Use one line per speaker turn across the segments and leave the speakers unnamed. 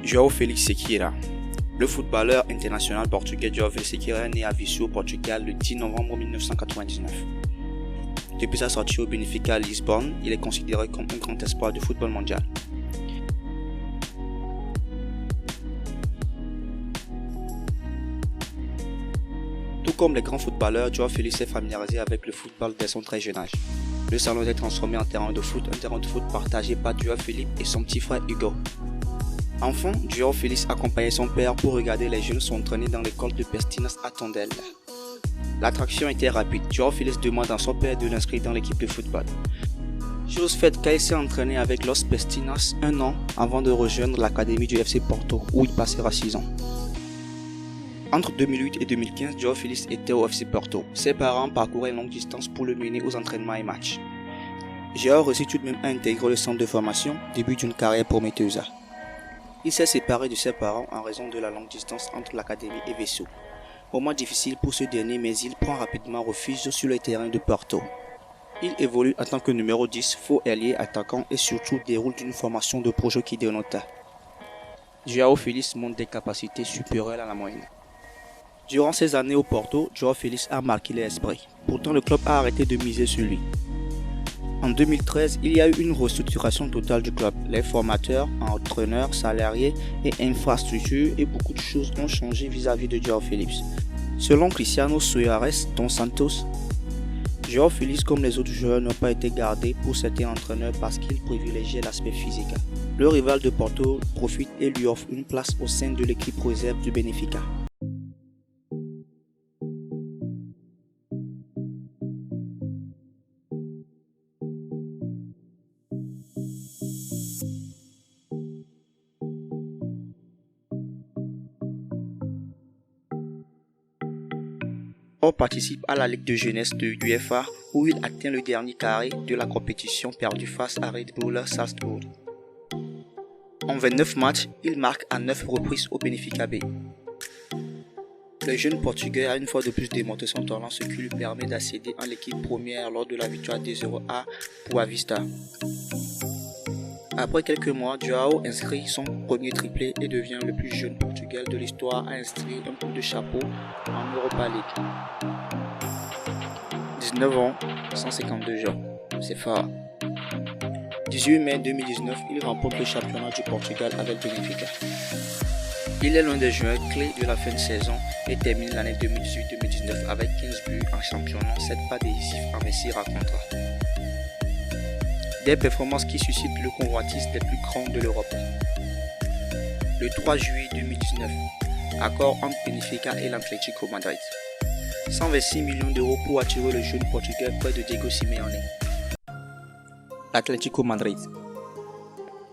João Félix Sequeira. Le footballeur international portugais João Félix Sequeira est né à Viseu au Portugal le 10 novembre 1999. Depuis sa sortie au Benfica à Lisbonne, il est considéré comme un grand espoir du football mondial. Tout comme les grands footballeurs, João Félix s'est familiarisé avec le football dès son très jeune âge. Le salon est transformé en terrain de foot, un terrain de foot partagé par João Félix et son petit frère Hugo. Enfant, João Félix accompagnait son père pour regarder les jeunes s'entraîner dans l'école de Pestinas à Tondela. L'attraction était rapide. João Félix demande à son père de l'inscrire dans l'équipe de football. Chose faite car il s'est entraîné avec Los Pestinas un an avant de rejoindre l'académie du FC Porto où il passera 6 ans. Entre 2008 et 2015, João Félix était au FC Porto. Ses parents parcouraient une longue distance pour le mener aux entraînements et matchs. João réussit tout de même à intégrer le centre de formation, début d'une carrière prometteuse. Il s'est séparé de ses parents en raison de la longue distance entre l'académie et Viseu. Moment difficile pour ce dernier, mais il prend rapidement refuge sur le terrain de Porto. Il évolue en tant que numéro 10, faux ailier attaquant et surtout déroule une formation de projet qui dénota. João Félix montre des capacités supérieures à la moyenne. Durant ces années au Porto, João Félix a marqué les esprits. Pourtant, le club a arrêté de miser sur lui. En 2013, il y a eu une restructuration totale du club. Les formateurs, entraîneurs, salariés et infrastructures et beaucoup de choses ont changé vis-à-vis de João Félix. Selon Cristiano Soares dos Santos, João Félix comme les autres joueurs n'ont pas été gardés pour certains entraîneurs parce qu'ils privilégiaient l'aspect physique. Le rival de Porto profite et lui offre une place au sein de l'équipe réserve du Benfica. On participe à la Ligue de jeunesse de l'UEFA où il atteint le dernier carré de la compétition perdue face à Red Bull Salzbourg. En 29 matchs, il marque à 9 reprises au Benfica B. Le jeune Portugais a une fois de plus démontré son talent, ce qui lui permet d'accéder en l'équipe première lors de la victoire 2-0 à Boa Vista. Après quelques mois, João inscrit son premier triplé et devient le plus jeune Portugais de l'histoire à inscrire un coup de chapeau en Europa League. 19 ans, 152 jours, c'est fort. 18 mai 2019, il remporte le championnat du Portugal avec Benfica. Il est l'un des joueurs clés de la fin de saison et termine l'année 2018-2019 avec 15 buts en championnat, 7 pas décisifs en 26 rencontres. Des performances qui suscitent le convoitise des plus grands de l'Europe. Le 3 juillet 2019, accord entre Benfica et l'Atlético Madrid. 126 millions d'euros pour attirer le jeune Portugais près de Diego Simeone. L'Atlético Madrid.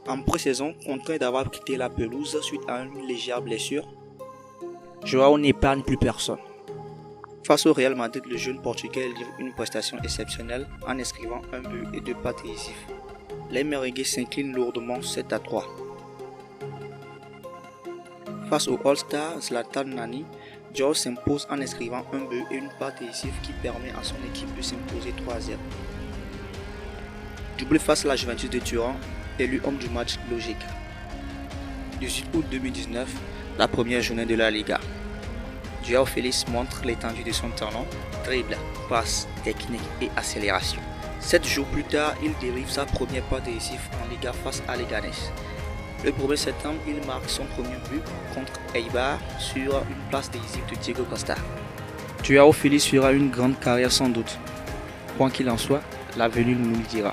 En pré-saison, contraint d'avoir quitté la pelouse suite à une légère blessure, João n'épargne plus personne. Face au Real Madrid, le jeune Portugais livre une prestation exceptionnelle en inscrivant un but et 2 passes décisives. Les Merengues s'inclinent lourdement 7-3. Face au All-Star Zlatan Nani, João s'impose en inscrivant un but et une passe décisive qui permet à son équipe de s'imposer 3-0. Doublé face à la Juventus de Turin, élu homme du match logique. 18 août 2019, la première journée de la Liga. João Félix montre l'étendue de son talent, dribble, passe, technique et accélération. 7 jours plus tard, il délivre sa première passe décisive en Liga face à Leganés. Le 1er septembre, il marque son premier but contre Eibar sur une passe décisive de Diego Costa. João Félix fera une grande carrière sans doute. Quoi qu'il en soit, l'avenir nous le dira.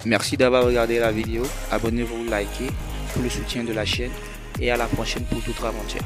Merci d'avoir regardé la vidéo, abonnez-vous, likez pour le soutien de la chaîne et à la prochaine pour d'autres aventures.